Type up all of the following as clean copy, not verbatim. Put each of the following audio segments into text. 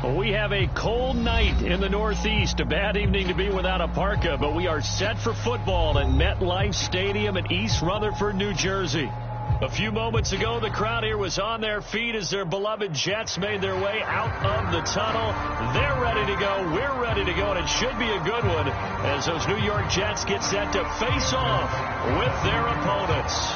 We have a cold night in the Northeast. A bad evening to be without a parka, but we are set for football at MetLife Stadium in East Rutherford, New Jersey. A few moments ago, the crowd here was on their feet as their beloved Jets made their way out of the tunnel. They're ready to go. We're ready to go, and it should be a good one as those New York Jets get set to face off with their opponents.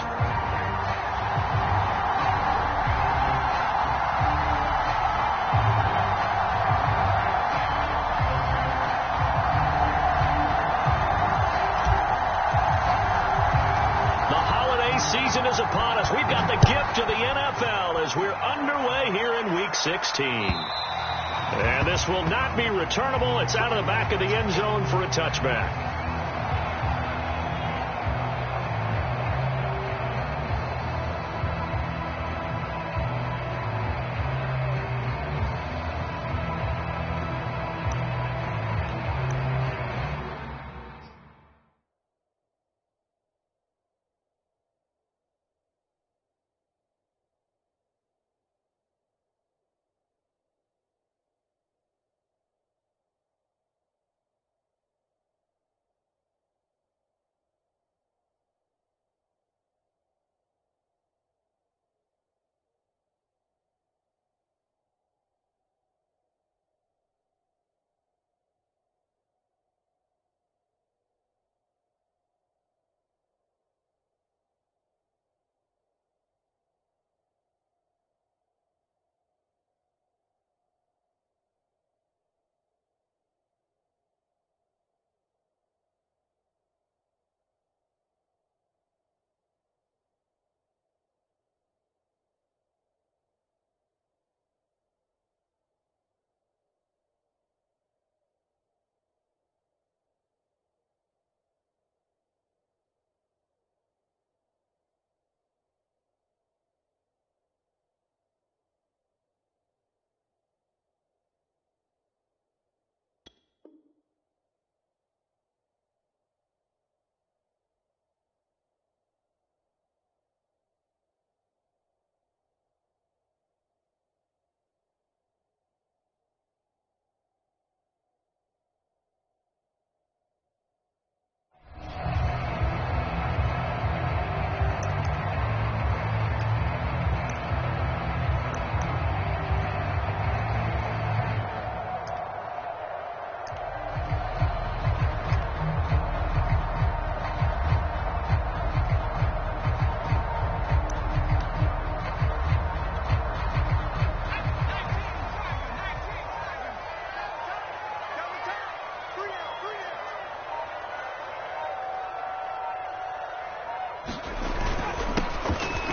Season is upon us. We've got the gift of the NFL as we're underway here in Week 16. And this will not be returnable. It's out of the back of the end zone for a touchback.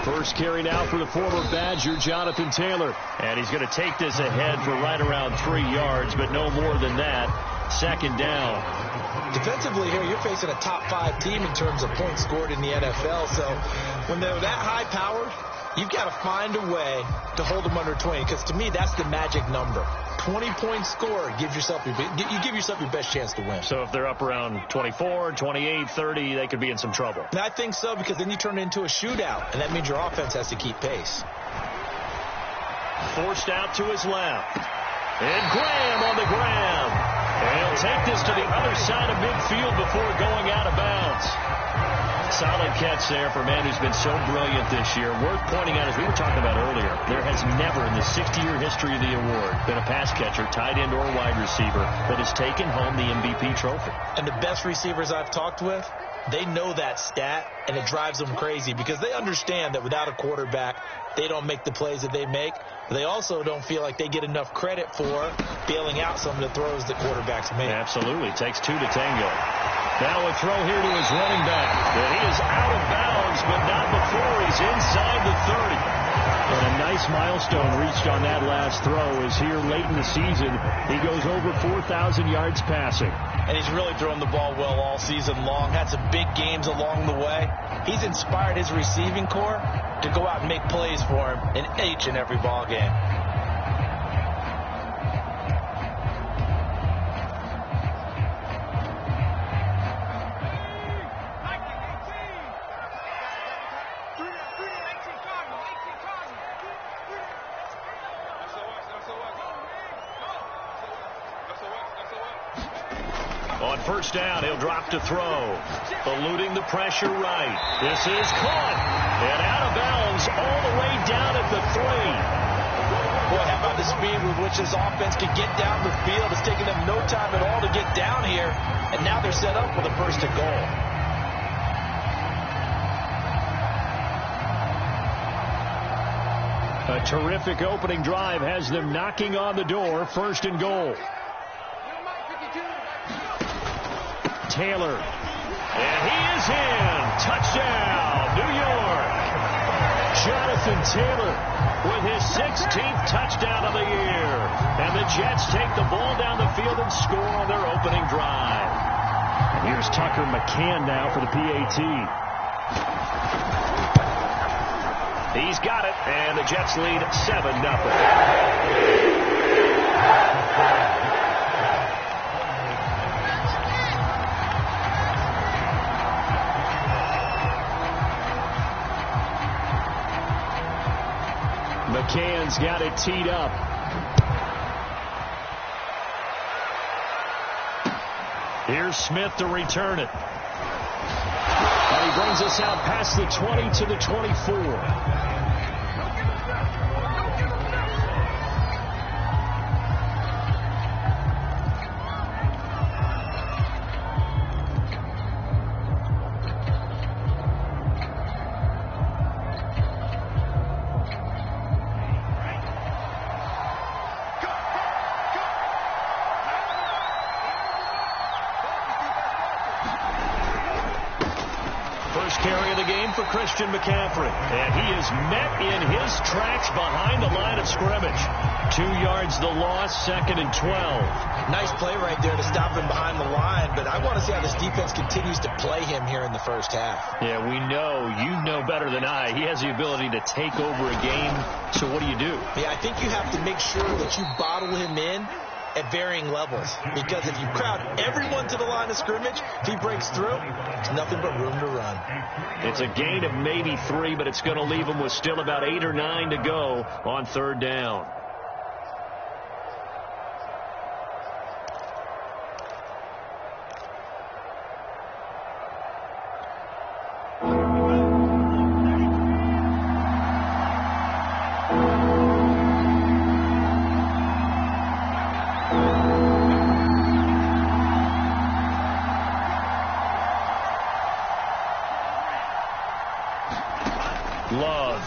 First carry now for the former Badger, Jonathan Taylor. And he's going to take this ahead for right around 3 yards, but no more than that. Second down. Defensively here, you're facing a top 5 team in terms of points scored in the NFL. So when they're that high-powered, you've got to find a way to hold them under 20. Because to me, that's the magic number. 20 points scored, you give yourself your best chance to win. So if they're up around 24, 28, 30, they could be in some trouble. And I think so, because then you turn it into a shootout, and that means your offense has to keep pace. Forced out to his left. And Graham on the ground. And he'll take this to the other side of midfield before going out of bounds. Solid catch there for a man who's been so brilliant this year. Worth pointing out, as we were talking about earlier, there has never in the 60-year history of the award been a pass catcher, tight end, or wide receiver that has taken home the MVP trophy. And the best receivers I've talked with, they know that stat, and it drives them crazy because they understand that without a quarterback, they don't make the plays that they make. But they also don't feel like they get enough credit for bailing out some of the throws that quarterbacks make. Absolutely. It takes 2 to tango. Now a throw here to his running back. And he is out of bounds, but not before he's inside the 30. And a nice milestone reached on that last throw is here late in the season. He goes over 4,000 yards passing. And he's really thrown the ball well all season long. Had some big games along the way. He's inspired his receiving corps to go out and make plays for him in each and every ball game. On first down, he'll drop to throw. Eluding the pressure right. This is caught. And out of bounds all the way down at the 3. Boy, how about the speed with which this offense can get down the field? It's taken them no time at all to get down here. And now they're set up with a first and goal. A terrific opening drive has them knocking on the door. First and goal. Taylor. And he is in. Touchdown, New York. Jonathan Taylor with his 16th touchdown of the year. And the Jets take the ball down the field and score on their opening drive. And here's Tucker McCann now for the PAT. He's got it, and the Jets lead 7-0. McCann's got it teed up. Here's Smith to return it. And he brings us out past the 20 to the 24. Christian McCaffrey, and he is met in his tracks behind the line of scrimmage. 2 yards the loss, 2nd and 12. Nice play right there to stop him behind the line, but I want to see how this defense continues to play him here in the first half. Yeah, we know, you know better than I, he has the ability to take over a game, so what do you do? Yeah, I think you have to make sure that you bottle him in at varying levels, because if you crowd everyone to the line of scrimmage, if he breaks through, it's nothing but room to run. It's a gain of maybe 3, but it's going to leave him with still about 8 or 9 to go on third down.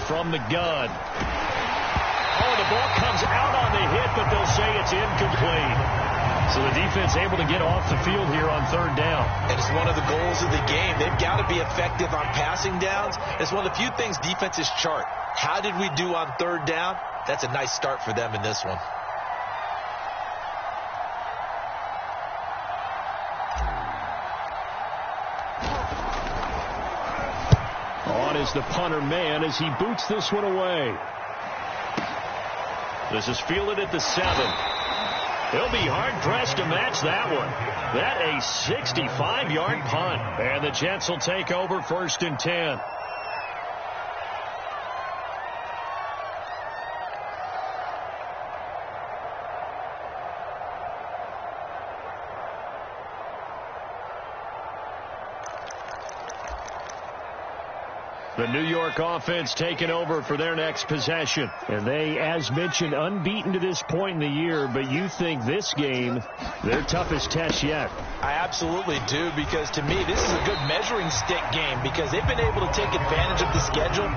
From the gun. Oh, the ball comes out on the hit, but they'll say it's incomplete. So the defense able to get off the field here on third down. And it's one of the goals of the game. They've got to be effective on passing downs. It's one of the few things defenses chart. How did we do on third down? That's a nice start for them in this one. Is the punter man as he boots this one away. This is fielded at the 7. He'll be hard-pressed to match that one. That a 65-yard punt. And the Jets will take over 1st and 10. The New York offense taking over for their next possession. And they, as mentioned, unbeaten to this point in the year, but you think this game, their toughest test yet. I absolutely do, because to me, this is a good measuring stick game, because they've been able to take advantage of the schedule.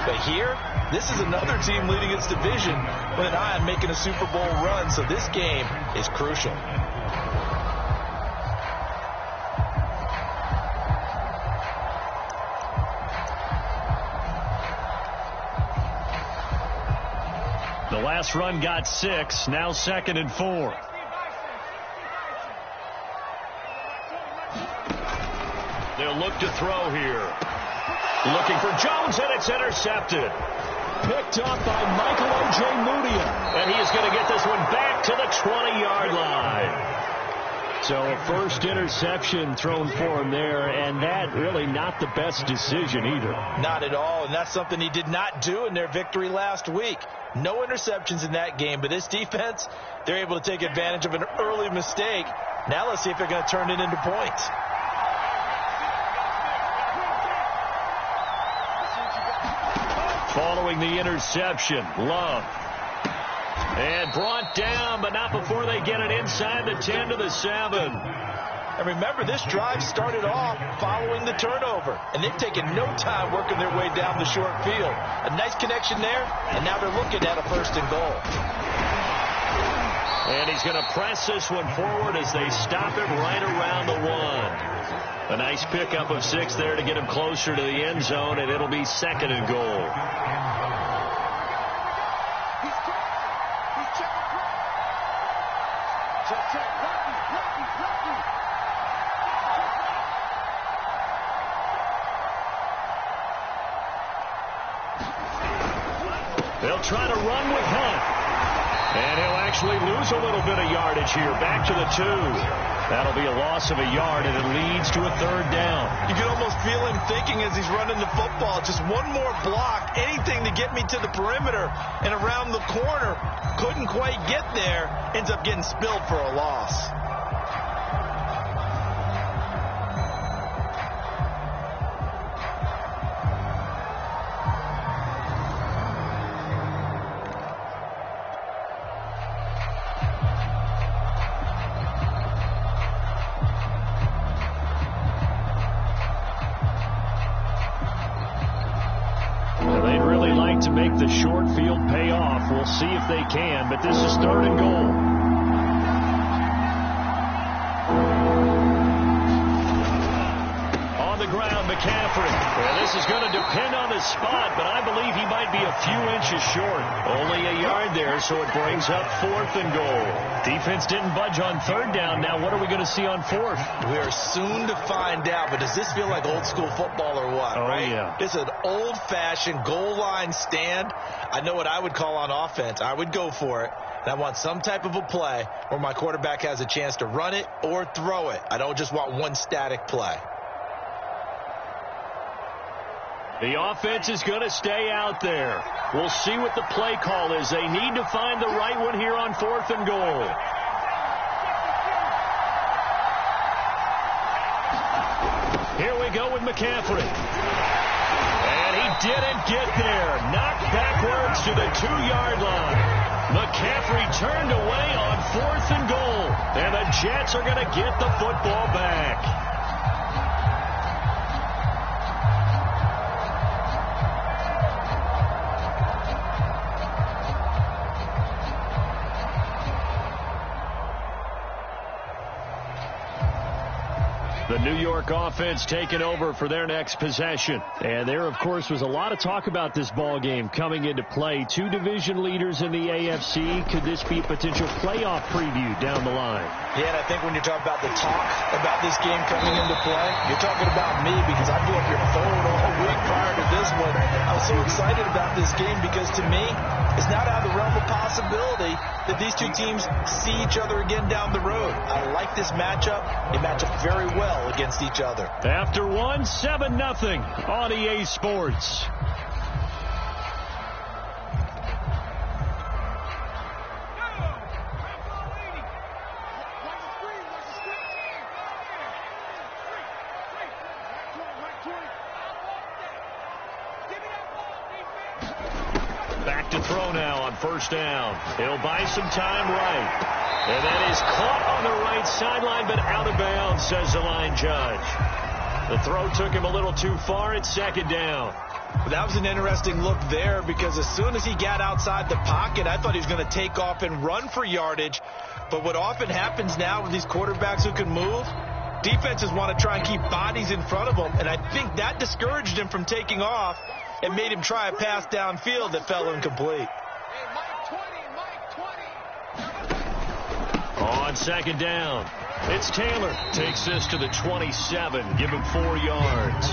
But here, this is another team leading its division with an eye on making a Super Bowl run, so this game is crucial. The last run got 6, now 2nd and 4. They'll look to throw here. Looking for Jones, and it's intercepted. Picked up by Michael O.J. Mudia. And he is going to get this one back to the 20-yard line. So a first interception thrown for him there, and that really not the best decision either. Not at all, and that's something he did not do in their victory last week. No interceptions in that game, but this defense, they're able to take advantage of an early mistake. Now let's see if they're going to turn it into points. Following the interception, Love. And brought down, but not before they get it inside the 10 to the 7. And remember, this drive started off following the turnover. And they've taken no time working their way down the short field. A nice connection there, and now they're looking at a 1st and goal. And he's going to press this one forward as they stop it right around the 1. A nice pickup of 6 there to get him closer to the end zone, and it'll be 2nd and goal. They'll try to run with Hunt. And he'll actually lose a little bit of yardage here. Back to the 2. That'll be a loss of a yard, and it leads to a 3rd down. You can almost feel him thinking as he's running the football. Just one more block, anything to get me to the perimeter and around the corner. Couldn't quite get there. Ends up getting spilled for a loss. To make the short field pay off. We'll see if they can, but this is 3rd and goal. On the ground, McCaffrey. Well, this is going to depend on the spot, but I believe he might be a few inches short. Only a yard there, so it brings up 4th and goal. Defense didn't budge on 3rd down. Now what are we going to see on 4th? We are soon to find out, but does this feel like old school football or what? Oh, right? Yeah. It's an old-fashioned goal line stand. I know what I would call on offense. I would go for it. And I want some type of a play where my quarterback has a chance to run it or throw it. I don't just want one static play. The offense is going to stay out there. We'll see what the play call is. They need to find the right one here on 4th and goal. Here we go with McCaffrey. And he didn't get there. Knocked backwards to the 2-yard line. McCaffrey turned away on 4th and goal. And the Jets are going to get the football back. The New York offense taking over for their next possession. And there, of course, was a lot of talk about this ball game coming into play. 2 division leaders in the AFC. Could this be a potential playoff preview down the line? Yeah, and I think when you're talking about the talk about this game coming into play, you're talking about me because I blew up your phone all week prior to this one. I was so excited about this game because, to me, it's not out of the realm of possibility that these two teams see each other again down the road. I like this matchup. They match up very well against each other. After 1, 7-0 on EA Sports. Back to throw now on 1st down. He'll buy some time right. And that is caught on the right sideline, but out of bounds, says the line judge. The throw took him a little too far. It's 2nd down. That was an interesting look there because as soon as he got outside the pocket, I thought he was going to take off and run for yardage. But what often happens now with these quarterbacks who can move, defenses want to try and keep bodies in front of them. And I think that discouraged him from taking off and made him try a pass downfield that fell incomplete. On 2nd down, it's Taylor. Takes this to the 27. Give him 4 yards.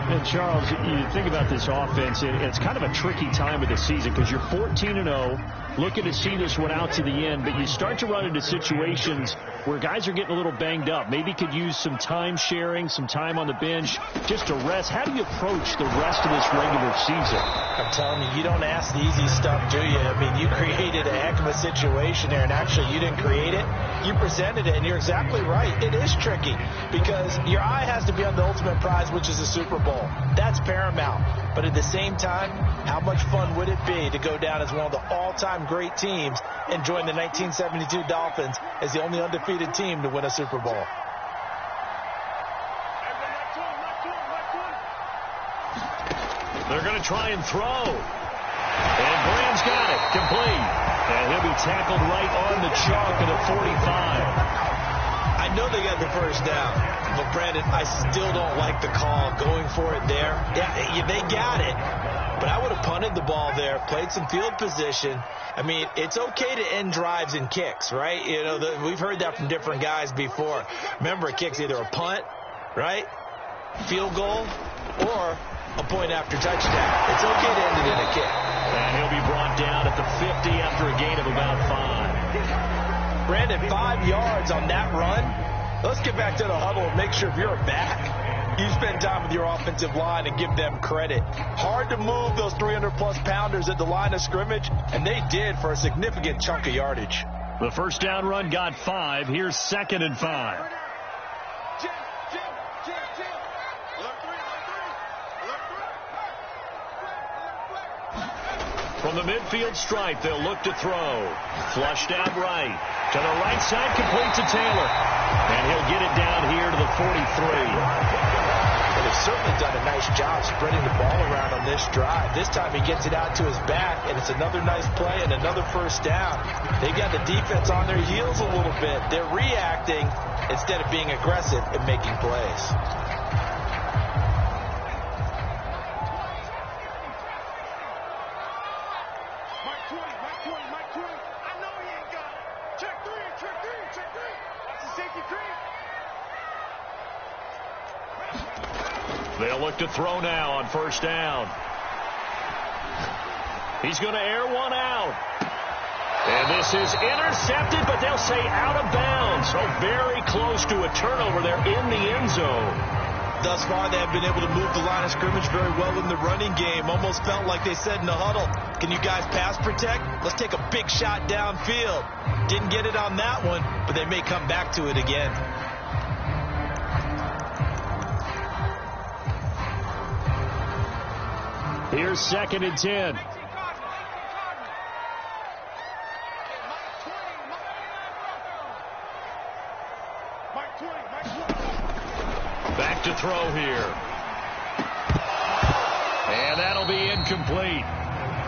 And, Charles, you think about this offense, it's kind of a tricky time of the season because you're 14-0, looking to see this one out to the end, but you start to run into situations where guys are getting a little banged up. Maybe could use some time sharing, some time on the bench, just to rest. How do you approach the rest of this regular season? I'm telling you, you don't ask the easy stuff, do you? I mean, you created a heck of a situation there, and actually you didn't create it. You presented it, and you're exactly right. It is tricky because your eye has to be on the ultimate prize, which is the Super Bowl. That's paramount. But at the same time, how much fun would it be to go down as one of the all-time great teams and join the 1972 Dolphins as the only undefeated team to win a Super Bowl? They're going to try and throw. And Graham's got it. Complete. And he'll be tackled right on the chalk at a 45. I know they got the first down, but Brandon, I still don't like the call going for it there. Yeah, they got it, but I would have punted the ball there, played some field position. I mean, it's okay to end drives and kicks, right? You know, we've heard that from different guys before. Remember, a kick's either a punt, right, field goal, or a point after touchdown. It's okay to end it in a kick. And he'll be brought down at the 50 after a gain of about 5. Brandon, 5 yards on that run. Let's get back to the huddle and make sure if you're a back, you spend time with your offensive line and give them credit. Hard to move those 300-plus pounders at the line of scrimmage, and they did for a significant chunk of yardage. The first down run got 5. Here's 2nd and 5. From the midfield stripe, they'll look to throw. Flushed out right. To the right side, complete to Taylor. And he'll get it down here to the 43. Well, they've certainly done a nice job spreading the ball around on this drive. This time he gets it out to his back, and it's another nice play and another first down. They've got the defense on their heels a little bit. They're reacting instead of being aggressive and making plays. They'll look to throw now on first down. He's going to air one out. And this is intercepted, but they'll say out of bounds. So very close to a turnover there in the end zone. Thus far, they have been able to move the line of scrimmage very well in the running game. Almost felt like they said in the huddle, can you guys pass protect? Let's take a big shot downfield. Didn't get it on that one, but they may come back to it again. Here's 2nd and 10. Back to throw here. And that'll be incomplete.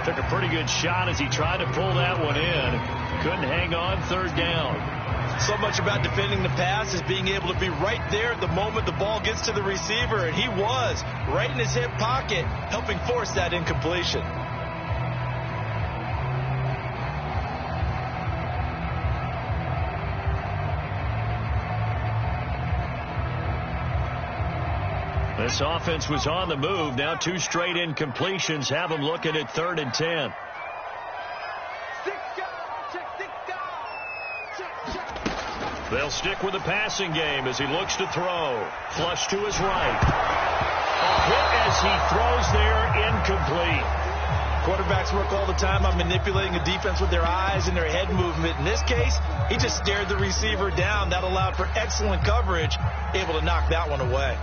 Took a pretty good shot as he tried to pull that one in. Couldn't hang on, 3rd down. So much about defending the pass is being able to be right there at the moment the ball gets to the receiver, and he was right in his hip pocket, helping force that incompletion. This offense was on the move. Now 2 straight incompletions have them looking at 3rd and 10. They'll stick with the passing game as he looks to throw. Flush to his right. A hit as he throws there, incomplete. Quarterbacks work all the time on manipulating a defense with their eyes and their head movement. In this case, he just stared the receiver down. That allowed for excellent coverage, able to knock that one away.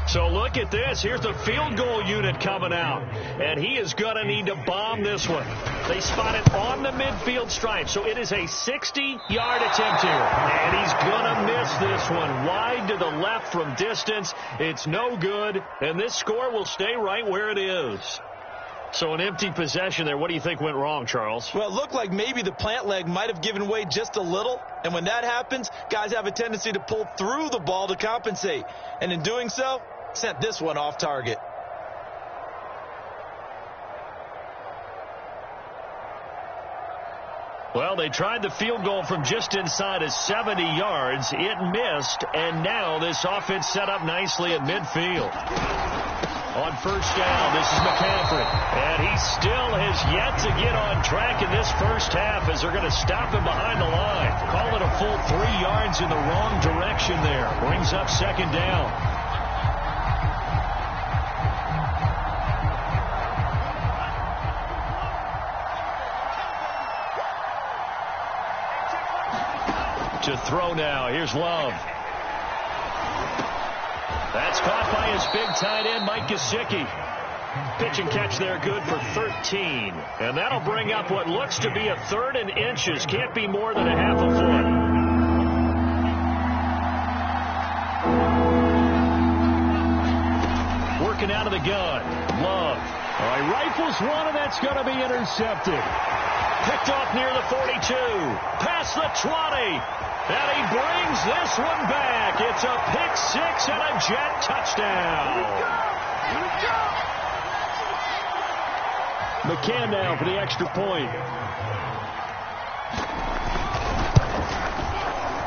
So look at this. Here's the field goal unit coming out. And he is going to need to bomb this one. They spot it on the midfield stripe. So it is a 60-yard attempt here. And he's going to miss this one. Wide to the left from distance. It's no good. And this score will stay right where it is. So an empty possession there. What do you think went wrong, Charles? Well, it looked like maybe the plant leg might have given way just a little. And when that happens, guys have a tendency to pull through the ball to compensate. And in doing so, sent this one off target. Well, they tried the field goal from just inside of 70 yards. It missed, and now this offense set up nicely at midfield. On first down, this is McCaffrey. And he still has yet to get on track in this first half as they're going to stop him behind the line. Call it a full 3 yards in the wrong direction there. Brings up second down. To throw now. Here's Love. That's caught by his big tight end, Mike Gesicki. Pitch and catch there, good for 13. And that'll bring up what looks to be a 3rd and inches. Can't be more than a half a foot. Working out of the gun. Love. All right, rifles one, and that's going to be intercepted. Picked off near the 42. Past the 20. And he brings this one back. It's a pick 6 and a Jet touchdown. McCann now for the extra point.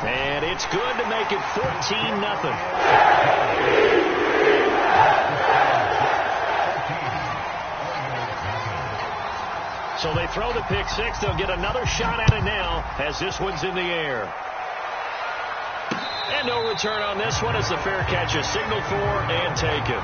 And it's good to make it 14-0. So they throw the pick 6. They'll get another shot at it now as this one's in the air. And no return on this one as the fair catch is signaled for and taken.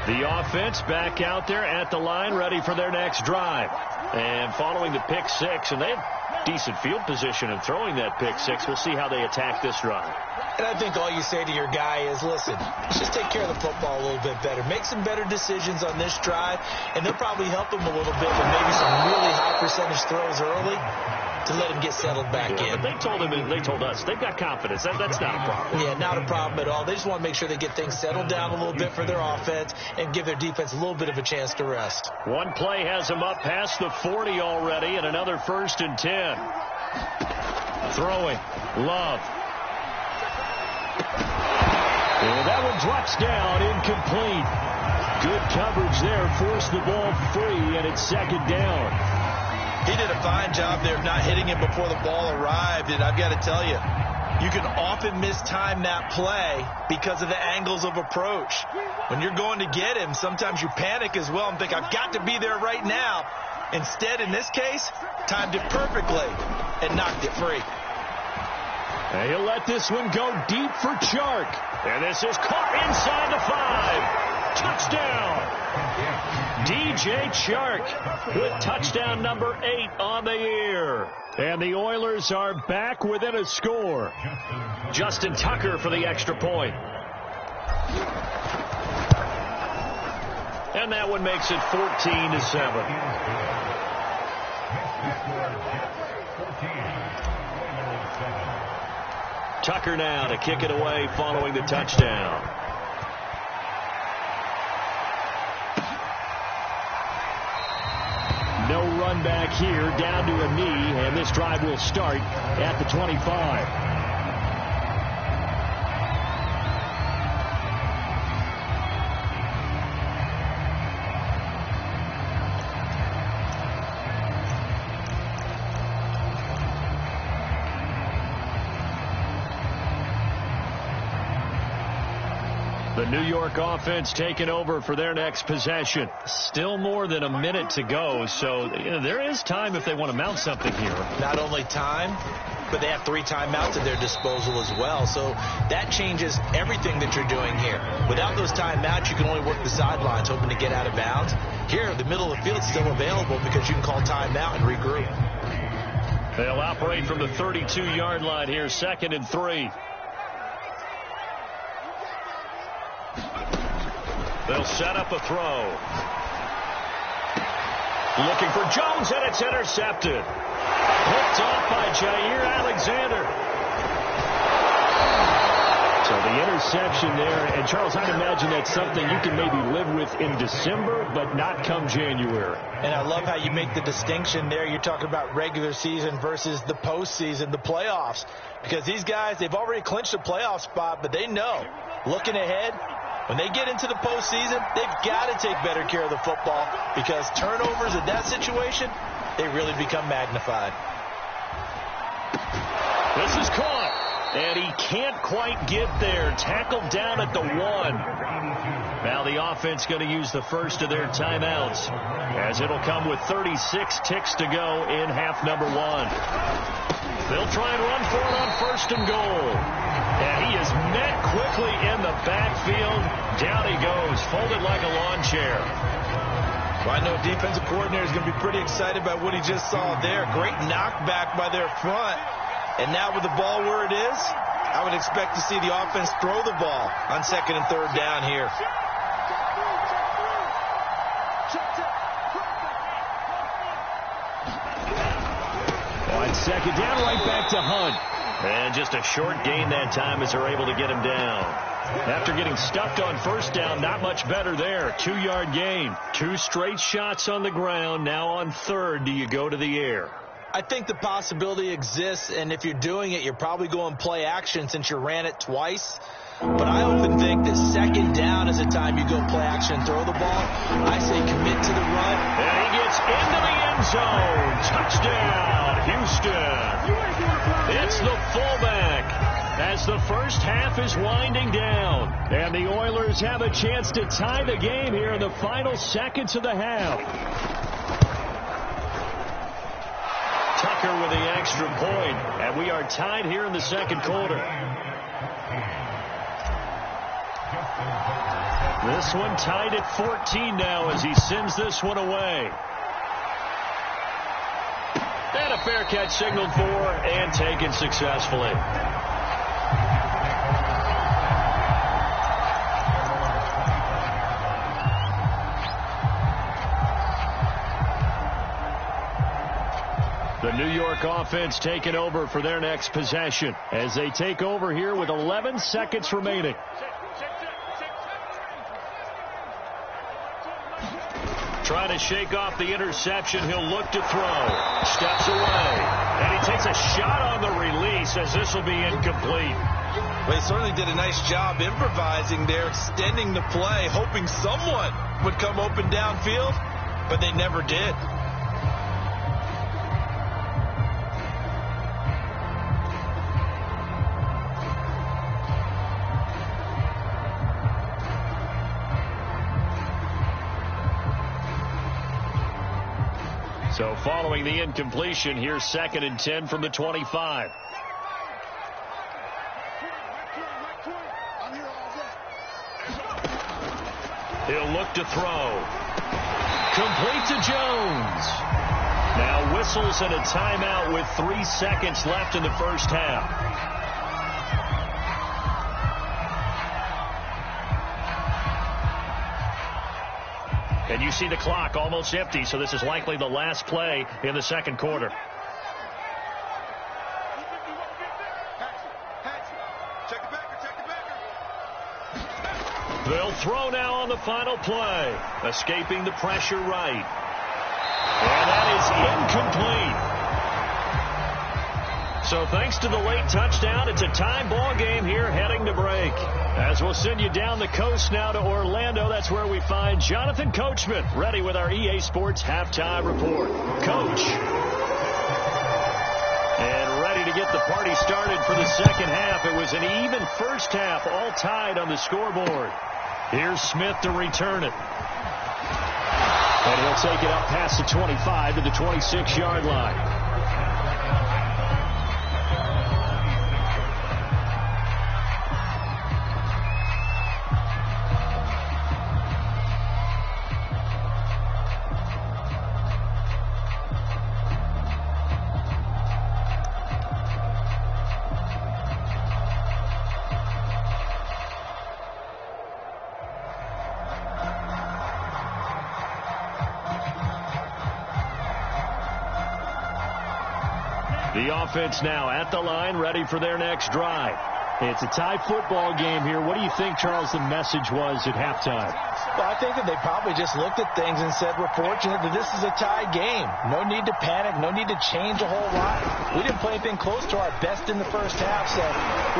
The offense back out there at the line, ready for their next drive. And following the pick 6, and they have decent field position in throwing that pick 6. We'll see how they attack this drive. And I think all you say to your guy is, listen, let's just take care of the football a little bit better. Make some better decisions on this drive, and they'll probably help him a little bit with maybe some really high percentage throws early to let him get settled back in. But they told us, they've got confidence. That's not a problem. Yeah, not a problem at all. They just want to make sure they get things settled down a little bit for their offense and give their defense a little bit of a chance to rest. One play has them up past the 40 already, and another 1st and 10. Throwing. Love. And that one drops down, incomplete. Good coverage there, forced the ball free, and it's 2nd down. He did a fine job there of not hitting him before the ball arrived, and I've got to tell you, you can often mistime that play because of the angles of approach. When you're going to get him, sometimes you panic as well and think, I've got to be there right now. Instead, in this case, timed it perfectly and knocked it free. And he'll let this one go deep for Chark. And this is caught inside the 5. Touchdown. DJ Chark with touchdown number 8 on the year. And the Oilers are back within a score. Justin Tucker for the extra point. And that one makes it 14-7. Tucker now to kick it away following the touchdown. No run back here, down to a knee, and this drive will start at the 25. The New York offense taking over for their next possession. Still more than a minute to go, so there is time if they want to mount something here. Not only time, but they have 3 timeouts at their disposal as well, so that changes everything that you're doing here. Without those timeouts, you can only work the sidelines, hoping to get out of bounds. Here, the middle of the field is still available because you can call timeout and regroup. They'll operate from the 32-yard line here, 2nd and 3. They'll set up a throw. Looking for Jones, and it's intercepted. Picked off by Jair Alexander. So the interception there, and Charles, I'd imagine that's something you can maybe live with in December, but not come January. And I love how you make the distinction there. You're talking about regular season versus the postseason, the playoffs. Because these guys, they've already clinched a playoff spot, but they know, looking ahead, When they get into the postseason, they've got to take better care of the football because turnovers in that situation, they really become magnified. This is caught, and he can't quite get there. Tackled down at the 1. Now the offense going to use the first of their timeouts, as it'll come with 36 ticks to go in half number 1. They'll try and run for it on first and goal. And he is met quickly in the backfield. Down he goes, folded like a lawn chair. Well, I know defensive coordinator is going to be pretty excited by what he just saw there. Great knockback by their front. And now with the ball where it is, I would expect to see the offense throw the ball on second and third down here. On second down, right back to Hunt. And just a short gain that time as they're able to get him down. After getting stuffed on first down, not much better there. 2-yard gain. 2 straight shots on the ground. Now on third, do you go to the air? I think the possibility exists, and if you're doing it, you're probably going play action since you ran it twice. But I often think that second down is the time you go play action and throw the ball. I say commit to the run. And he gets into the end zone. Touchdown, Houston. It's the fullback as the first half is winding down. And the Oilers have a chance to tie the game here in the final seconds of the half. Tucker with the extra point, and we are tied here in the second quarter. This one tied at 14 now as he sends this one away. And a fair catch signaled for and taken successfully. The New York offense taking over for their next possession as they take over here with 11 seconds remaining. Trying to shake off the interception. He'll look to throw. Steps away. And he takes a shot on the release as this will be incomplete. Well, he certainly did a nice job improvising there, extending the play, hoping someone would come open downfield, but they never did. So following the incompletion, here's 2nd and 10 from the 25. He'll look to throw. Complete to Jones. Now whistles and a timeout with 3 seconds left in the first half. And you see the clock almost empty, so this is likely the last play in the second quarter. They'll throw now on the final play. Escaping the pressure right. And that is incomplete. So thanks to the late touchdown, it's a tie ball game here heading to break. As we'll send you down the coast now to Orlando, that's where we find Jonathan Coachman ready with our EA Sports halftime report. Coach. And ready to get the party started for the second half. It was an even first half, all tied on the scoreboard. Here's Smith to return it. And he'll take it up past the 25 to the 26-yard line. The offense now at the line, ready for their next drive. It's a tie football game here. What do you think, Charles, the message was at halftime? Well, I think that they probably just looked at things and said, we're fortunate that this is a tie game. No need to panic. No need to change a whole lot. We didn't play anything close to our best in the first half, so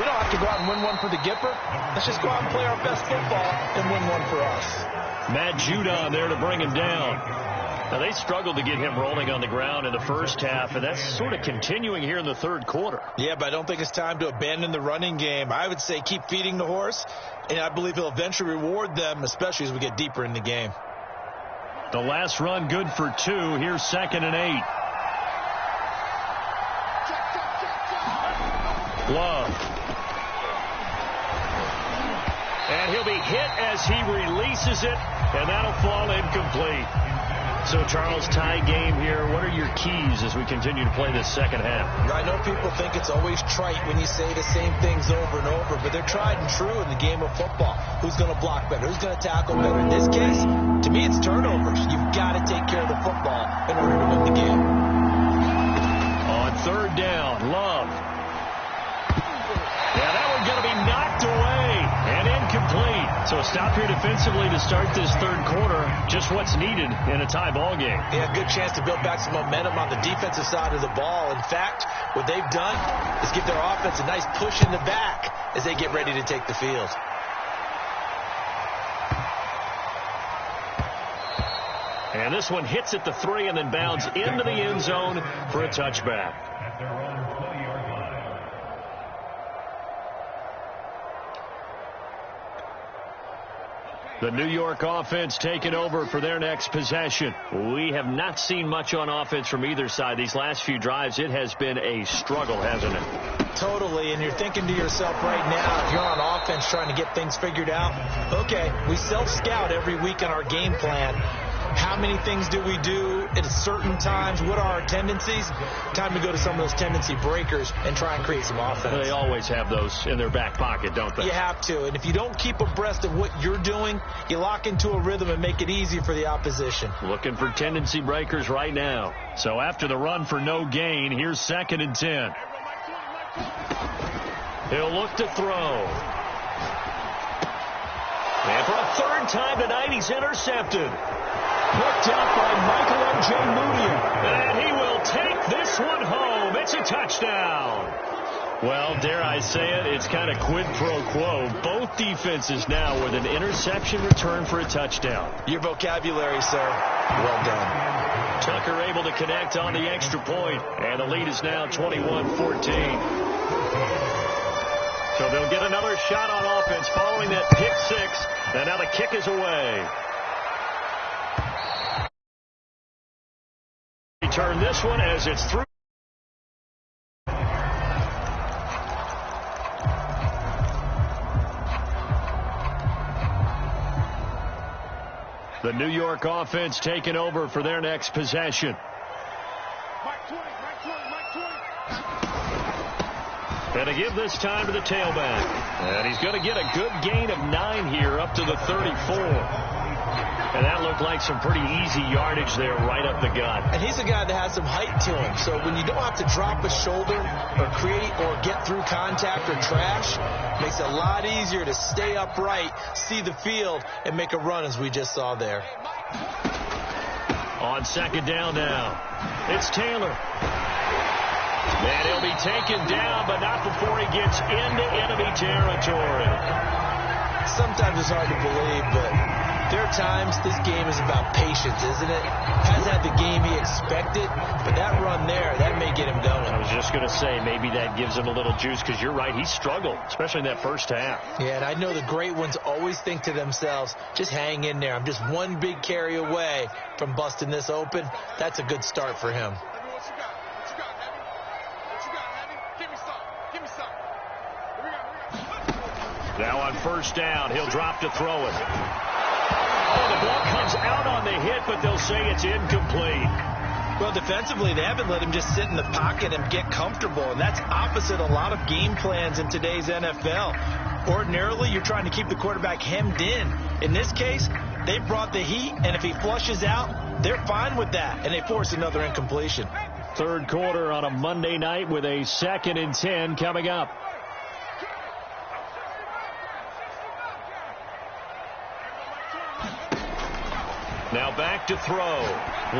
we don't have to go out and win one for the Gipper. Let's just go out and play our best football and win one for us. Matt Judon there to bring him down. Now, they struggled to get him rolling on the ground in the first half, and that's sort of continuing here in the third quarter. Yeah, but I don't think it's time to abandon the running game. I would say keep feeding the horse, and I believe he'll eventually reward them, especially as we get deeper in the game. The last run good for 2. Here's 2nd and 8. Love. And he'll be hit as he releases it, and that'll fall incomplete. So, Charles, tie game here. What are your keys as we continue to play this second half? I know people think it's always trite when you say the same things over and over, but they're tried and true in the game of football. Who's going to block better? Who's going to tackle better? In this case, to me, it's turnovers. You've got to take care of the football in order to win the game. On 3rd down, Love. Yeah, that one's going to be knocked away and incomplete. So a stop here defensively to start this third quarter. Just what's needed in a tie ball game. Yeah, good chance to build back some momentum on the defensive side of the ball. In fact, what they've done is give their offense a nice push in the back as they get ready to take the field. And this one hits at the 3 and then bounds into the end zone for a touchback. The New York offense taking over for their next possession. We have not seen much on offense from either side. These last few drives, it has been a struggle, hasn't it? Totally, and you're thinking to yourself right now, if you're on offense trying to get things figured out, okay, we self-scout every week on our game plan. How many things do we do at certain times? What are our tendencies? Time to go to some of those tendency breakers and try and create some offense. They always have those in their back pocket, don't they? You have to, and if you don't keep abreast of what you're doing, you lock into a rhythm and make it easy for the opposition. Looking for tendency breakers right now. So after the run for no gain, here's 2nd and 10. He'll look to throw. And for a 3rd time tonight, he's intercepted. Picked up by Michael O.J. Moody. And he will take this one home. It's a touchdown. Well, dare I say it, it's kind of quid pro quo. Both defenses now with an interception return for a touchdown. Your vocabulary, sir. Well done. Tucker able to connect on the extra point. And the lead is now 21-14. So they'll get another shot on offense following that pick 6. And now the kick is away. Return this one as it's through. The New York offense taking over for their next possession. And to give this time to the tailback. And he's going to get a good gain of 9 here up to the 34. And that looked like some pretty easy yardage there right up the gut. And he's a guy that has some height to him. So when you don't have to drop a shoulder or create or get through contact or trash, it makes it a lot easier to stay upright, see the field, and make a run as we just saw there. On 2nd down now, it's Taylor. And he'll be taken down, but not before he gets into enemy territory. Sometimes it's hard to believe, but there are times this game is about patience, isn't it? Hasn't had the game he expected, but that run there, that may get him going. I was just going to say, maybe that gives him a little juice, because you're right, he struggled, especially in that first half. Yeah, and I know the great ones always think to themselves, just hang in there. I'm just one big carry away from busting this open. That's a good start for him. Now on 1st down, he'll drop to throw it. Oh, the ball comes out on the hit, but they'll say it's incomplete. Well, defensively, they haven't let him just sit in the pocket and get comfortable, and that's opposite a lot of game plans in today's NFL. Ordinarily, you're trying to keep the quarterback hemmed in. In this case, they brought the heat, and if he flushes out, they're fine with that, and they force another incompletion. Third quarter on a Monday night with a 2nd and 10 coming up. Now back to throw.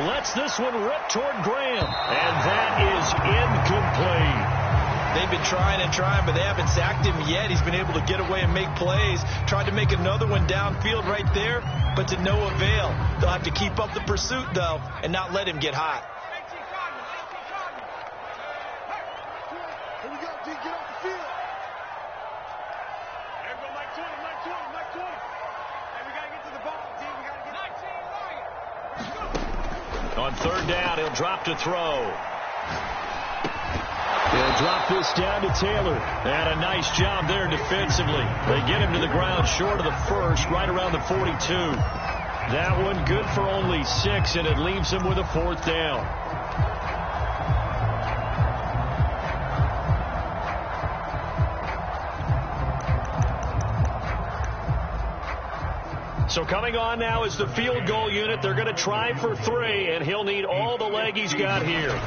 Lets this one rip toward Graham. And that is incomplete. They've been trying and trying, but they haven't sacked him yet. He's been able to get away and make plays. Tried to make another one downfield right there, but to no avail. They'll have to keep up the pursuit, though, and not let him get hot. Here we go, D. Get off the field. There we go, Mike 20, Mike 20, Mike 20. Hey, we got to get to the ball, D. We got to get 19, On third down, he'll drop to throw. He'll drop this down to Taylor. And a nice job there defensively. They get him to the ground short of the first, right around the 42. That one good for only 6, and it leaves him with a 4th down. So coming on now is the field goal unit. They're going to try for 3, and he'll need all the leg he's got here.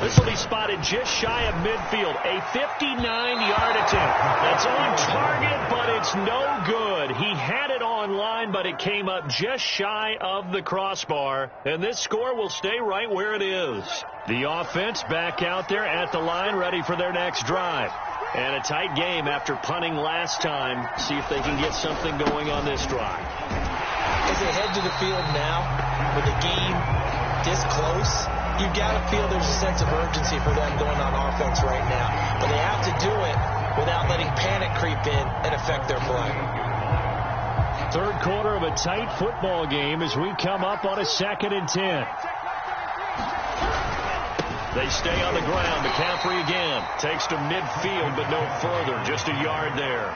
This will be spotted just shy of midfield. A 59-yard attempt. That's on target, but it's no good. He had it on line, but it came up just shy of the crossbar. And this score will stay right where it is. The offense back out there at the line, ready for their next drive. And a tight game after punting last time. See if they can get something going on this drive. As they head to the field now, with the game this close, you've got to feel there's a sense of urgency for them going on offense right now. But they have to do it without letting panic creep in and affect their play. Third quarter of a tight football game as we come up on a 2nd and 10. They stay on the ground. McCaffrey again. Takes to midfield, but no further. Just a yard there.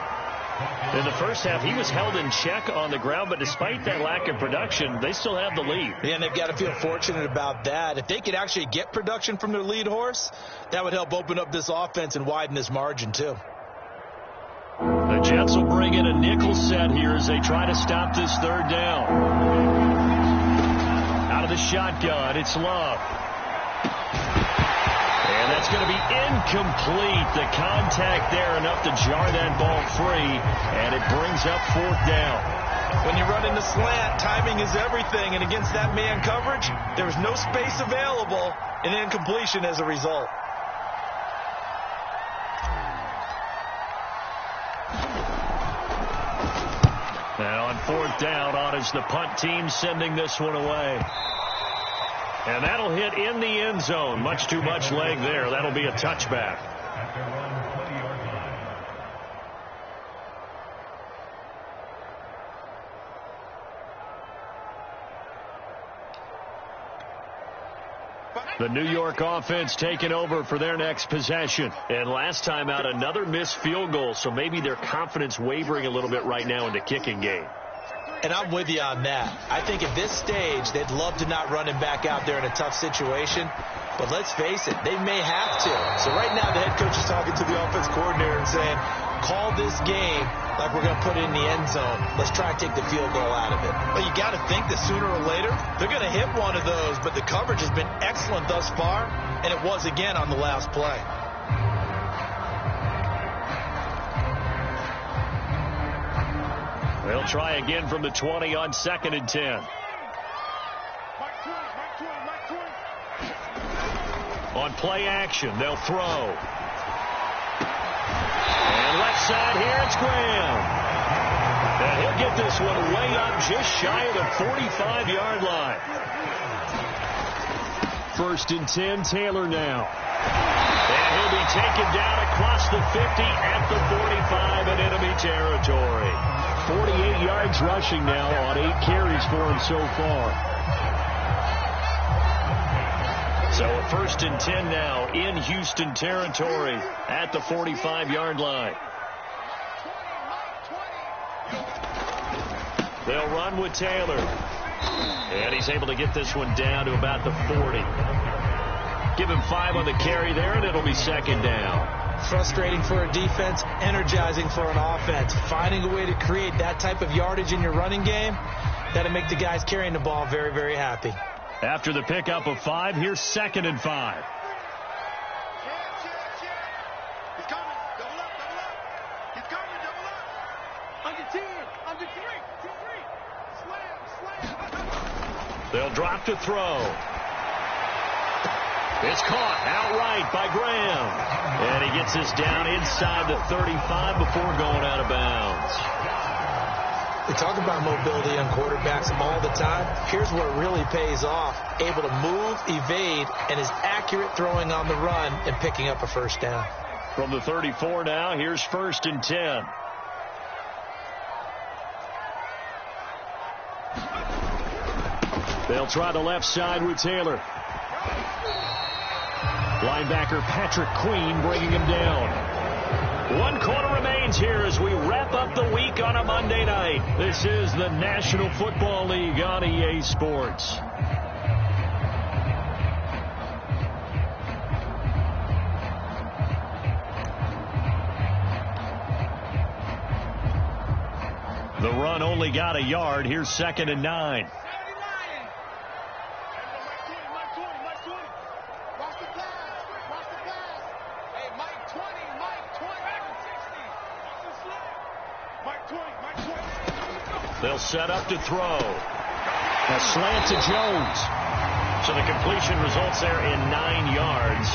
In the first half, he was held in check on the ground, but despite that lack of production, they still have the lead. Yeah, and they've got to feel fortunate about that. If they could actually get production from their lead horse, that would help open up this offense and widen this margin, too. The Jets will bring in a nickel set here as they try to stop this 3rd down. Out of the shotgun, it's Love. And that's going to be incomplete. The contact there enough to jar that ball free, and it brings up 4th down. When you run in the slant, timing is everything, and against that man coverage, there was no space available, and incompletion as a result. Now on 4th down, on is the punt team sending this one away. And that'll hit in the end zone. Much too much leg there. That'll be a touchback. The New York offense taking over for their next possession. And last time out, another missed field goal. So maybe their confidence wavering a little bit right now in the kicking game. And I'm with you on that. I think at this stage, they'd love to not run him back out there in a tough situation. But let's face it, they may have to. So right now, the head coach is talking to the offense coordinator and saying, call this game like we're going to put it in the end zone. Let's try and take the field goal out of it. But you got to think that sooner or later, they're going to hit one of those. But the coverage has been excellent thus far, and it was again on the last play. They'll try again from the 20 on 2nd and 10. On play action, they'll throw. And left side here, it's Graham. And he'll get this one way up just shy of the 45-yard line. 1st and 10, Taylor now. And he'll be taken down across the 50 at the 45 in enemy territory. 48 yards rushing now on 8 carries for him so far. So 1st and 10 now in Houston territory at the 45-yard line. They'll run with Taylor. And he's able to get this one down to about the 40. Give him 5 on the carry there, and it'll be 2nd down. Frustrating for a defense, energizing for an offense. Finding a way to create that type of yardage in your running game, that'll make the guys carrying the ball very, very happy. After the pickup of 5, here's 2nd and 5. He's coming. Double up, double up. He's coming, double up. Under 10, under 3, 2-3. Slam, slam. They'll drop to throw. It's caught outright by Graham. And he gets this down inside the 35 before going out of bounds. We talk about mobility on quarterbacks all the time. Here's where it really pays off. Able to move, evade, and is accurate throwing on the run and picking up a first down. From the 34 now, here's 1st and 10. They'll try the left side with Taylor. Linebacker Patrick Queen bringing him down. 1 quarter remains here as we wrap up the week on a Monday night. This is the National Football League on EA Sports. The run only got a yard. Here's 2nd and 9. They'll set up to throw. A slant to Jones. So the completion results there in 9 yards.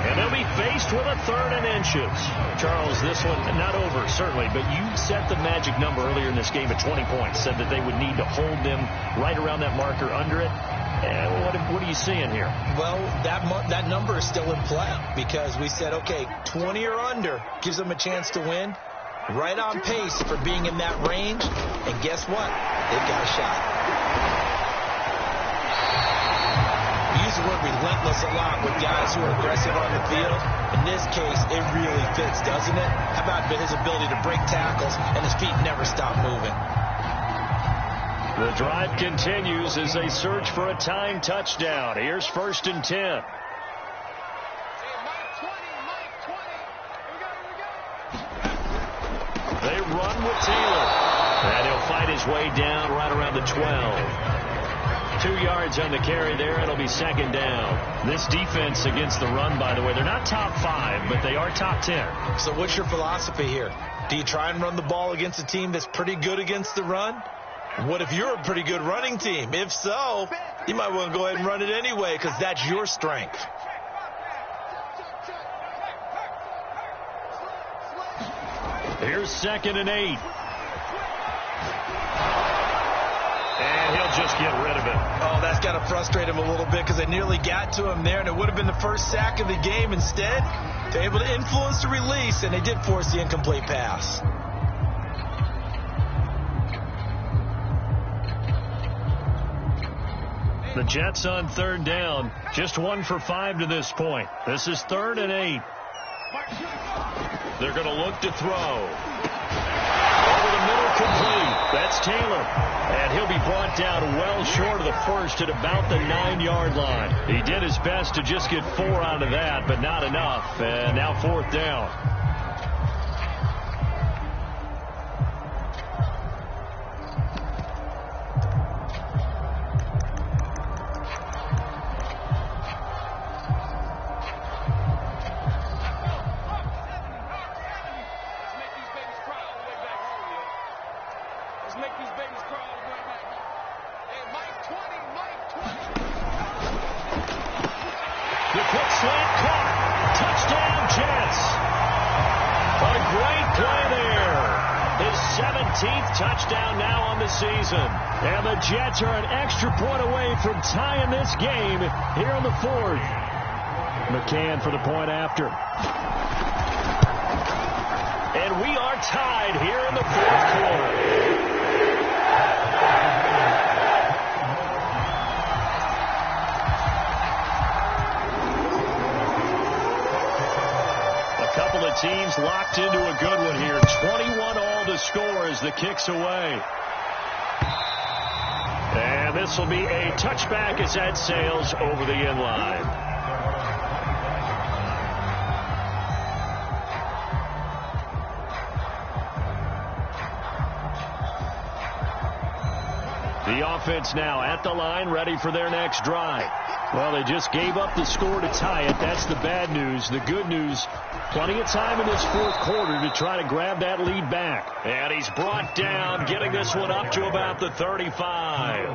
And they'll be faced with a 3rd and inches. Charles, this one not over, certainly, but you set the magic number earlier in this game at 20 points. Said that they would need to hold them right around that marker under it. What are you seeing here? Well, that number is still in play because we said, okay, 20 or under gives them a chance to win. Right on pace for being in that range. And guess what? They've got a shot. We use the word relentless a lot with guys who are aggressive on the field. In this case, it really fits, doesn't it? How about his ability to break tackles and his feet never stop moving? The drive continues as they search for a tying touchdown. Here's 1st and 10. They run with Taylor. And he'll fight his way down right around the 12. 2 yards on the carry there. It'll be 2nd down. This defense against the run, by the way, they're not top 5, but they are top 10. So what's your philosophy here? Do you try and run the ball against a team that's pretty good against the run? What if you're a pretty good running team? If so, you might want to go ahead and run it anyway because that's your strength. Here's 2nd and 8. And he'll just get rid of it. Oh, that's got to frustrate him a little bit because they nearly got to him there, and it would have been the first sack of the game. Instead, they're able to influence the release, and they did force the incomplete pass. The Jets on 3rd down. Just 1 for 5 to this point. This is 3rd and 8. They're going to look to throw. Over the middle, complete. That's Taylor. And he'll be brought down well short of the first at about the 9-yard line. He did his best to just get 4 out of that, but not enough. And now 4th down. Touchdown now on the season. And the Jets are an extra point away from tying this game here in the 4th. McCann for the point after. And we are tied here in the 4th quarter. Couple of teams locked into a good one here. 21 all to score as the kick's away. And this will be a touchback as that sails over the end line. The offense now at the line, ready for their next drive. Well, they just gave up the score to tie it. That's the bad news. The good news, plenty of time in this 4th quarter to try to grab that lead back. And he's brought down, getting this one up to about the 35.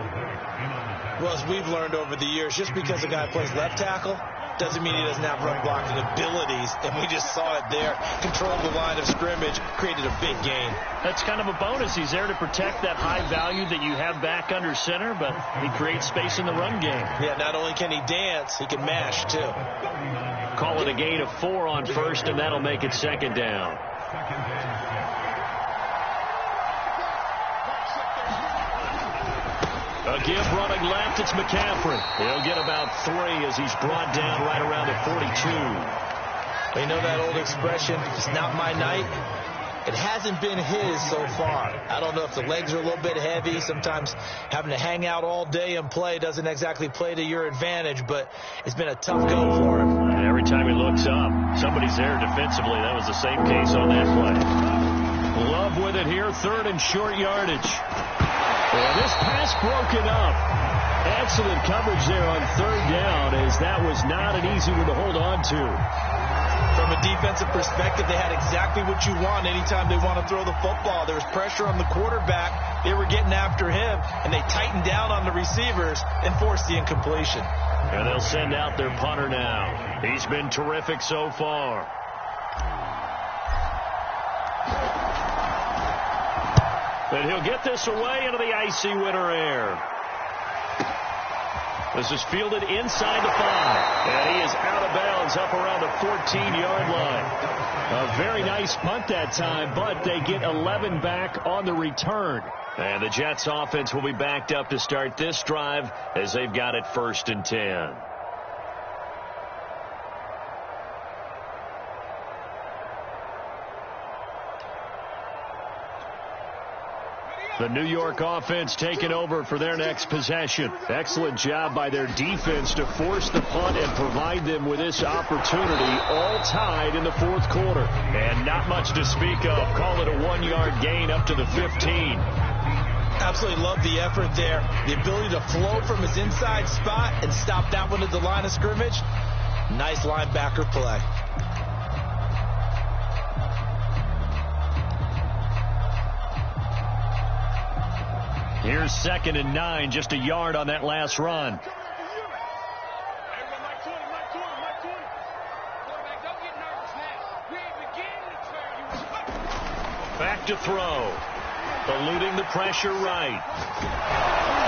Well, as we've learned over the years, just because a guy plays left tackle doesn't mean he doesn't have run blocking abilities, and we just saw it there. Controlled the line of scrimmage, created a big gain. That's kind of a bonus. He's there to protect that high value that you have back under center, but he creates space in the run game. Yeah, not only can he dance, he can mash, too. Call it a gain of 4 on first, and that'll make it second down. A give running left, it's McCaffrey. He'll get about 3 as he's brought down right around the 42. Well, you know that old expression, it's not my night? It hasn't been his so far. I don't know if the legs are a little bit heavy. Sometimes having to hang out all day and play doesn't exactly play to your advantage, but it's been a tough go for him. And every time he looks up, somebody's there defensively. That was the same case on that play. Love with it here, 3rd and short yardage. And this pass broken up. Excellent coverage there on 3rd down, as that was not an easy one to hold on to. From a defensive perspective, they had exactly what you want anytime they want to throw the football. There was pressure on the quarterback. They were getting after him, and they tightened down on the receivers and forced the incompletion. And they'll send out their punter now. He's been terrific so far. And he'll get this away into the icy winter air. This is fielded inside the 5. And he is out of bounds up around the 14-yard line. A very nice punt that time, but they get 11 back on the return. And the Jets offense will be backed up to start this drive as they've got it 1st and 10. The New York offense taking over for their next possession. Excellent job by their defense to force the punt and provide them with this opportunity, all tied in the 4th quarter. And not much to speak of. Call it a 1-yard gain up to the 15. Absolutely love the effort there. The ability to flow from his inside spot and stop that one at the line of scrimmage. Nice linebacker play. Here's 2nd and 9, just a yard on that last run. Back to throw. Eluding the pressure right.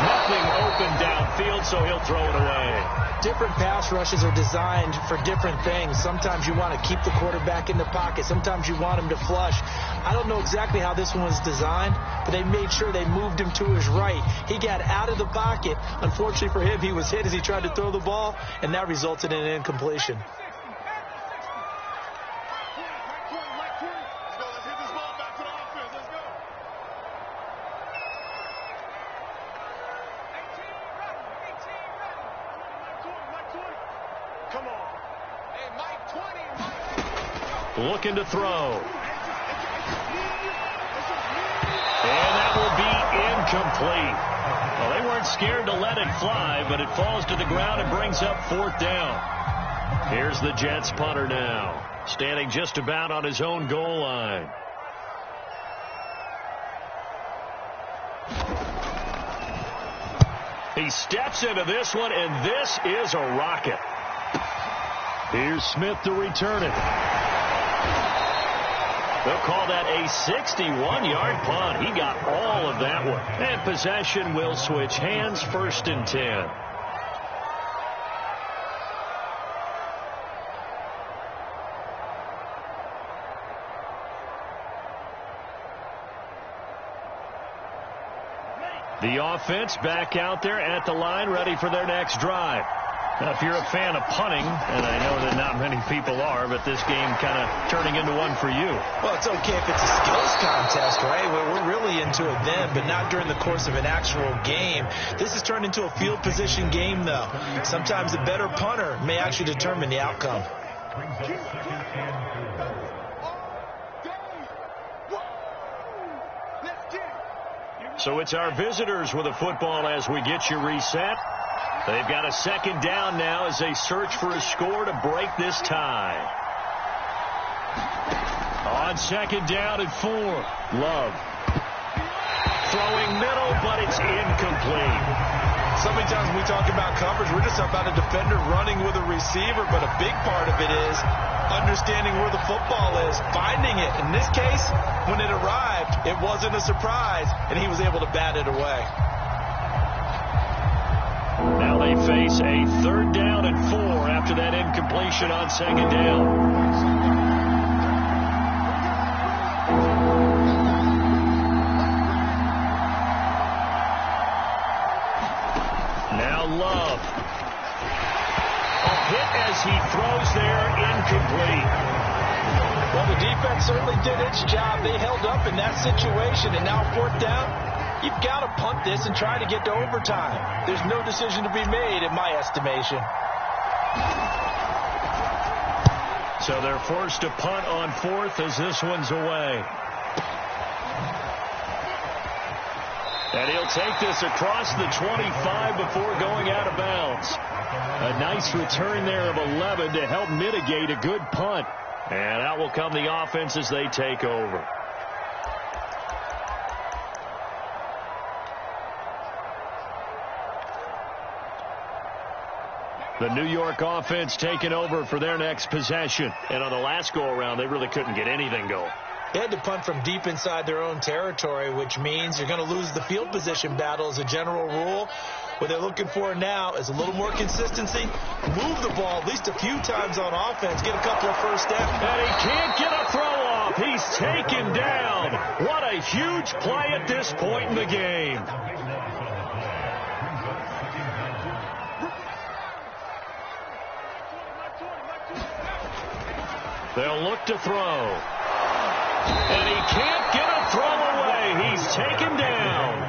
Nothing open downfield, so he'll throw it away. Different pass rushes are designed for different things. Sometimes you want to keep the quarterback in the pocket. Sometimes you want him to flush. I don't know exactly how this one was designed, but they made sure they moved him to his right. He got out of the pocket. Unfortunately for him, he was hit as he tried to throw the ball, and that resulted in an incompletion. Looking to throw. And that will be incomplete. Well, they weren't scared to let it fly, but it falls to the ground and brings up 4th down. Here's the Jets punter now, standing just about on his own goal line. He steps into this one, and this is a rocket. Here's Smith to return it. They'll call that a 61-yard punt. He got all of that one. And possession will switch hands, 1st and 10. The offense back out there at the line, ready for their next drive. Now, if you're a fan of punting, and I know that not many people are, but this game kind of turning into one for you. Well, it's okay if it's a skills contest, right? We're really into it then, but not during the course of an actual game. This has turned into a field position game, though. Sometimes the better punter may actually determine the outcome. So it's our visitors with the football as we get you reset. They've got a 2nd down now as they search for a score to break this tie. On 2nd down and 4. Love. Throwing middle, but it's incomplete. so many times when we talk about coverage, we're just about a defender running with a receiver, but a big part of it is understanding where the football is, finding it. In this case, when it arrived, it wasn't a surprise, and he was able to bat it away. Now they face a 3rd down and 4 after that incompletion on 2nd down. Love. A hit as he throws there, incomplete. Well, the defense certainly did its job. They held up in that situation, and now 4th down, you've got to punt this and try to get to overtime. There's no decision to be made, in my estimation. So they're forced to punt on 4th as this one's away. And he'll take this across the 25 before going out of bounds. A nice return there of 11 to help mitigate a good punt. And out will come the offense as they take over. The New York offense taking over for their next possession. And on the last go-around, they really couldn't get anything going. They had to punt from deep inside their own territory, which means you're going to lose the field position battle as a general rule. What they're looking for now is a little more consistency. Move the ball at least a few times on offense. Get a couple of first downs. And he can't get a throw off. He's taken down. What a huge play at this point in the game. They'll look to throw. And he can't get a throw away. He's taken down.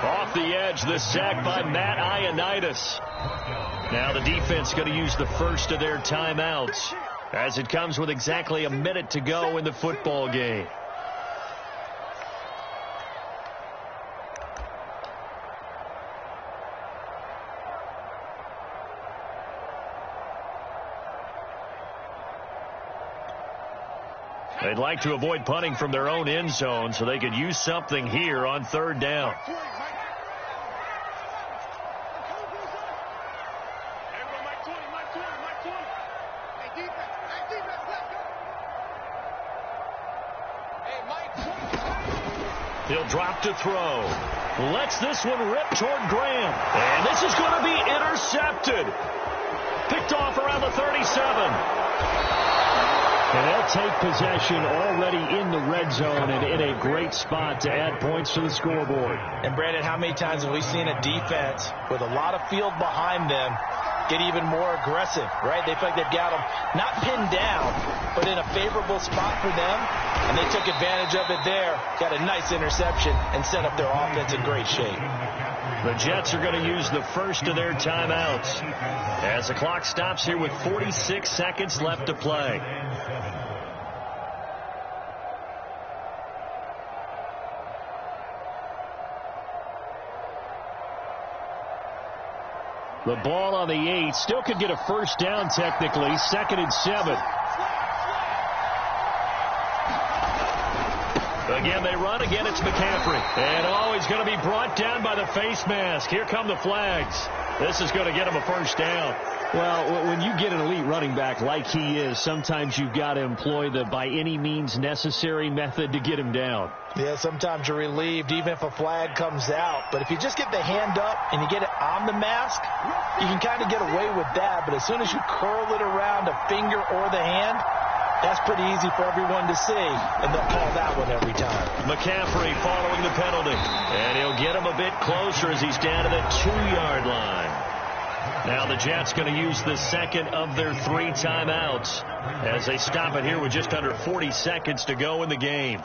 Off the edge, the sack by Matt Ioannidis. Now the defense going to use the first of their timeouts as it comes with exactly a minute to go in the football game. They'd like to avoid punting from their own end zone so they could use something here on 3rd down. He'll drop to throw. Lets this one rip toward Graham. And this is going to be intercepted. Picked off around the 37. And they'll take possession already in the red zone and in a great spot to add points to the scoreboard. And, Brandon, how many times have we seen a defense with a lot of field behind them get even more aggressive, right? They feel like they've got them not pinned down, but in a favorable spot for them, and they took advantage of it there, got a nice interception, and set up their offense in great shape. The Jets are going to use the first of their timeouts as the clock stops here with 46 seconds left to play. The ball on the 8. Still could get a first down technically. 2nd and 7. Again, they run. Again, it's McCaffrey. And he's going to be brought down by the face mask. Here come the flags. This is going to get him a first down. Well, when you get an elite running back like he is, sometimes you've got to employ the by any means necessary method to get him down. Yeah, sometimes you're relieved even if a flag comes out. But if you just get the hand up and you get it on the mask, you can kind of get away with that. But as soon as you curl it around a finger or the hand, that's pretty easy for everyone to see, and they'll call that one every time. McCaffrey following the penalty, and he'll get him a bit closer as he's down to the 2-yard line. Now the Jets going to use the second of their 3 timeouts as they stop it here with just under 40 seconds to go in the game.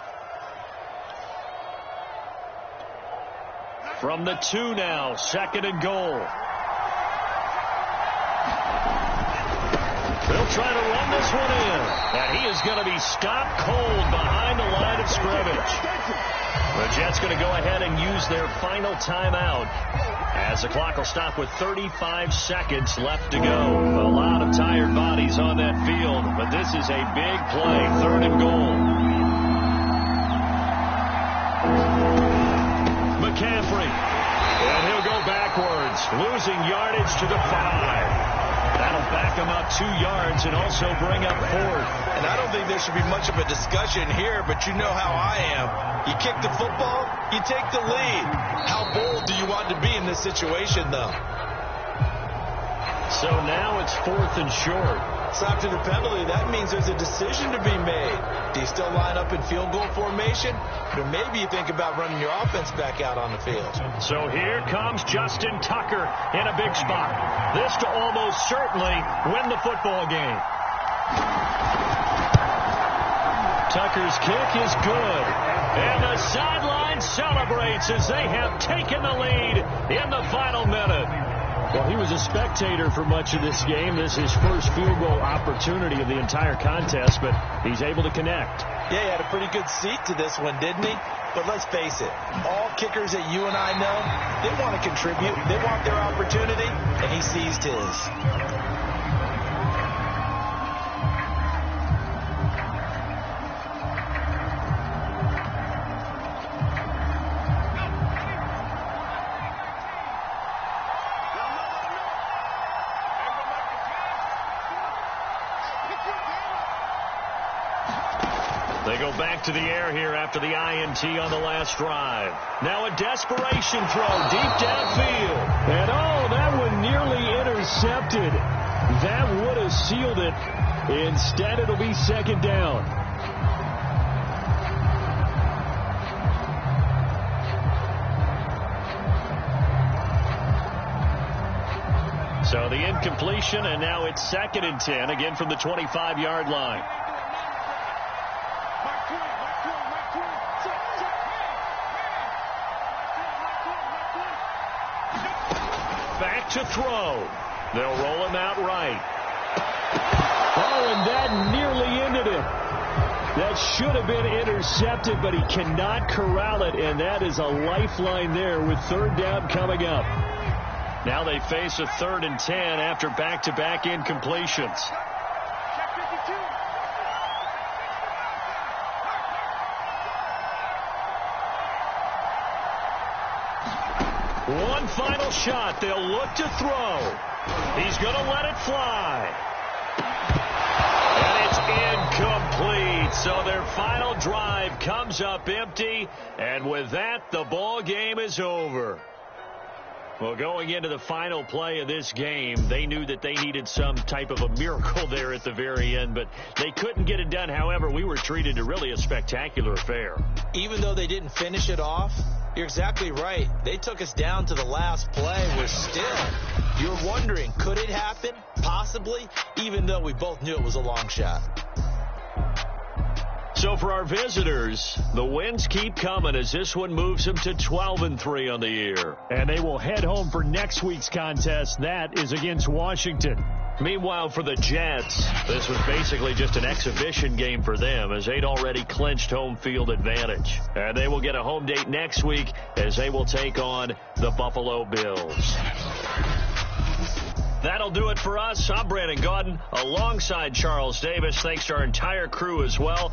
From the 2 now, 2nd and goal. They'll try to run this one in. And he is going to be stopped cold behind the line of scrimmage. The Jets going to go ahead and use their final timeout as the clock will stop with 35 seconds left to go. A lot of tired bodies on that field, but this is a big play. 3rd and goal. McCaffrey. And he'll go backwards. losing yardage to the 5. That'll back them up 2 yards and also bring up 4th. And I don't think there should be much of a discussion here, but you know how I am. You kick the football, you take the lead. How bold do you want to be in this situation, though? So now it's 4th and short. So after the penalty, that means there's a decision to be made. Do you still line up in field goal formation? Or maybe you think about running your offense back out on the field. So here comes Justin Tucker in a big spot. This to almost certainly win the football game. Tucker's kick is good. And the sideline celebrates as they have taken the lead in the final minute. Well, he was a spectator for much of this game. This is his first field goal opportunity of the entire contest, but he's able to connect. Yeah, he had a pretty good seat to this one, didn't he? But let's face it, all kickers that you and I know, they want to contribute. They want their opportunity, and he seized his. They go back to the air here after the INT on the last drive. Now a desperation throw deep downfield. And that one nearly intercepted. That would have sealed it. Instead, it'll be 2nd down. So the incompletion, and now it's 2nd and 10, again from the 25-yard line. Back to throw. They'll roll him out right. And that nearly ended it. That should have been intercepted, but he cannot corral it, and that is a lifeline there with 3rd down coming up. Now they face a 3rd and 10 after back-to-back incompletions. One final shot. They'll look to throw. He's going to let it fly. And it's incomplete. So their final drive comes up empty. And with that, the ball game is over. Well, going into the final play of this game, they knew that they needed some type of a miracle there at the very end, but they couldn't get it done. However, we were treated to really a spectacular affair. Even though they didn't finish it off, you're exactly right. They took us down to the last play. We're still, you're wondering, could it happen? Possibly, even though we both knew it was a long shot. So for our visitors, the wins keep coming as this one moves them to 12-3 on the year. And they will head home for next week's contest. That is against Washington. Meanwhile, for the Jets, this was basically just an exhibition game for them as they'd already clinched home field advantage. And they will get a home date next week as they will take on the Buffalo Bills. That'll do it for us. I'm Brandon Gaudin alongside Charles Davis. Thanks to our entire crew as well.